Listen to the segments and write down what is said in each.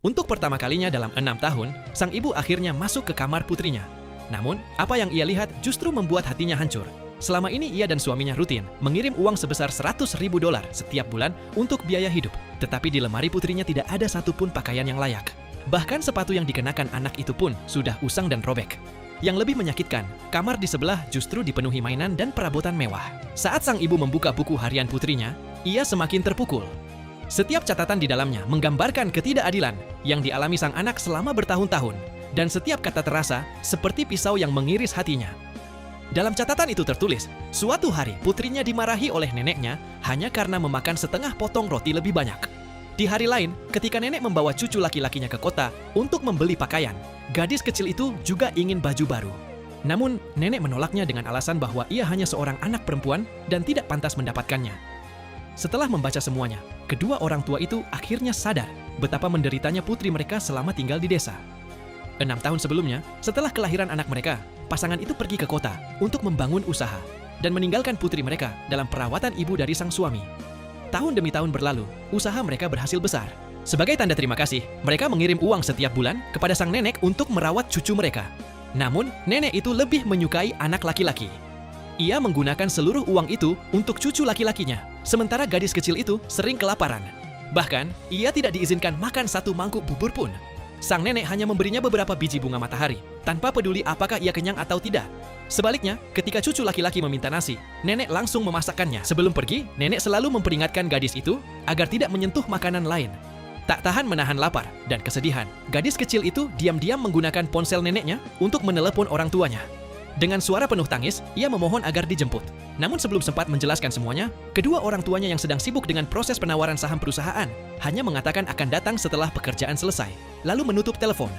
Untuk pertama kalinya dalam 6 tahun, sang ibu akhirnya masuk ke kamar putrinya. Namun, apa yang ia lihat justru membuat hatinya hancur. Selama ini ia dan suaminya rutin mengirim uang sebesar $100.000 setiap bulan untuk biaya hidup. Tetapi di lemari putrinya tidak ada satupun pakaian yang layak. Bahkan sepatu yang dikenakan anak itu pun sudah usang dan robek. Yang lebih menyakitkan, kamar di sebelah justru dipenuhi mainan dan perabotan mewah. Saat sang ibu membuka buku harian putrinya, ia semakin terpukul. Setiap catatan di dalamnya menggambarkan ketidakadilan yang dialami sang anak selama bertahun-tahun, dan setiap kata terasa seperti pisau yang mengiris hatinya. Dalam catatan itu tertulis, suatu hari putrinya dimarahi oleh neneknya hanya karena memakan setengah potong roti lebih banyak. Di hari lain, ketika nenek membawa cucu laki-lakinya ke kota untuk membeli pakaian, gadis kecil itu juga ingin baju baru. Namun, nenek menolaknya dengan alasan bahwa ia hanya seorang anak perempuan dan tidak pantas mendapatkannya. Setelah membaca semuanya, kedua orang tua itu akhirnya sadar betapa menderitanya putri mereka selama tinggal di desa. 6 tahun sebelumnya, setelah kelahiran anak mereka, pasangan itu pergi ke kota untuk membangun usaha dan meninggalkan putri mereka dalam perawatan ibu dari sang suami. Tahun demi tahun berlalu, usaha mereka berhasil besar. Sebagai tanda terima kasih, mereka mengirim uang setiap bulan kepada sang nenek untuk merawat cucu mereka. Namun, nenek itu lebih menyukai anak laki-laki. Ia menggunakan seluruh uang itu untuk cucu laki-lakinya, sementara gadis kecil itu sering kelaparan. Bahkan, ia tidak diizinkan makan satu mangkuk bubur pun. Sang nenek hanya memberinya beberapa biji bunga matahari, tanpa peduli apakah ia kenyang atau tidak. Sebaliknya, ketika cucu laki-laki meminta nasi, nenek langsung memasakkannya. Sebelum pergi, nenek selalu memperingatkan gadis itu agar tidak menyentuh makanan lain. Tak tahan menahan lapar dan kesedihan, gadis kecil itu diam-diam menggunakan ponsel neneknya untuk menelepon orang tuanya. Dengan suara penuh tangis, ia memohon agar dijemput. Namun sebelum sempat menjelaskan semuanya, kedua orang tuanya yang sedang sibuk dengan proses penawaran saham perusahaan hanya mengatakan akan datang setelah pekerjaan selesai, lalu menutup telepon.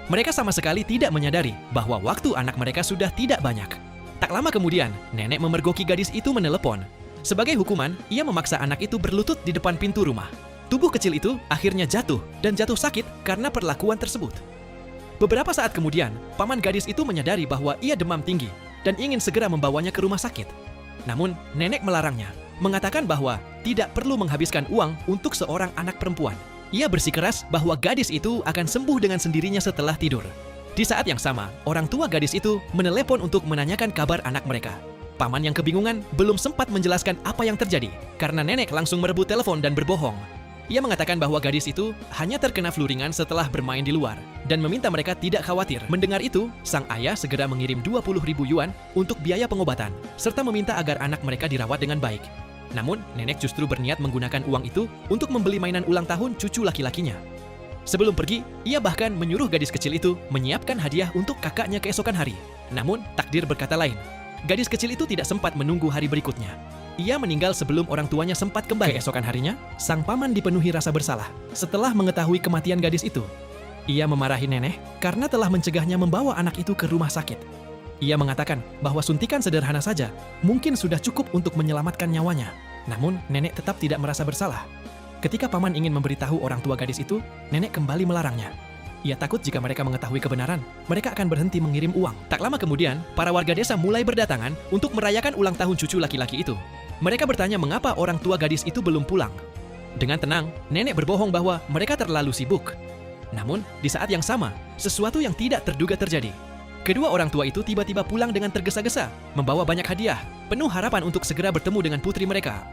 Mereka sama sekali tidak menyadari bahwa waktu anak mereka sudah tidak banyak. Tak lama kemudian, nenek memergoki gadis itu menelepon. Sebagai hukuman, ia memaksa anak itu berlutut di depan pintu rumah. Tubuh kecil itu akhirnya jatuh dan jatuh sakit karena perlakuan tersebut. Beberapa saat kemudian, paman gadis itu menyadari bahwa ia demam tinggi dan ingin segera membawanya ke rumah sakit. Namun, nenek melarangnya, mengatakan bahwa tidak perlu menghabiskan uang untuk seorang anak perempuan. Ia bersikeras bahwa gadis itu akan sembuh dengan sendirinya setelah tidur. Di saat yang sama, orang tua gadis itu menelepon untuk menanyakan kabar anak mereka. Paman yang kebingungan belum sempat menjelaskan apa yang terjadi, karena nenek langsung merebut telepon dan berbohong. Ia mengatakan bahwa gadis itu hanya terkena flu ringan setelah bermain di luar dan meminta mereka tidak khawatir. Mendengar itu, sang ayah segera mengirim 20.000 yuan untuk biaya pengobatan serta meminta agar anak mereka dirawat dengan baik. Namun, nenek justru berniat menggunakan uang itu untuk membeli mainan ulang tahun cucu laki-lakinya. Sebelum pergi, ia bahkan menyuruh gadis kecil itu menyiapkan hadiah untuk kakaknya keesokan hari. Namun, takdir berkata lain. Gadis kecil itu tidak sempat menunggu hari berikutnya. Ia meninggal sebelum orang tuanya sempat kembali. Keesokan harinya, sang paman dipenuhi rasa bersalah setelah mengetahui kematian gadis itu. Ia memarahi nenek karena telah mencegahnya membawa anak itu ke rumah sakit. Ia mengatakan bahwa suntikan sederhana saja mungkin sudah cukup untuk menyelamatkan nyawanya. Namun, nenek tetap tidak merasa bersalah. Ketika paman ingin memberitahu orang tua gadis itu, nenek kembali melarangnya. Ia takut jika mereka mengetahui kebenaran, mereka akan berhenti mengirim uang. Tak lama kemudian, para warga desa mulai berdatangan untuk merayakan ulang tahun cucu laki-laki itu. Mereka bertanya mengapa orang tua gadis itu belum pulang. Dengan tenang, nenek berbohong bahwa mereka terlalu sibuk. Namun, di saat yang sama, sesuatu yang tidak terduga terjadi. Kedua orang tua itu tiba-tiba pulang dengan tergesa-gesa, membawa banyak hadiah, penuh harapan untuk segera bertemu dengan putri mereka.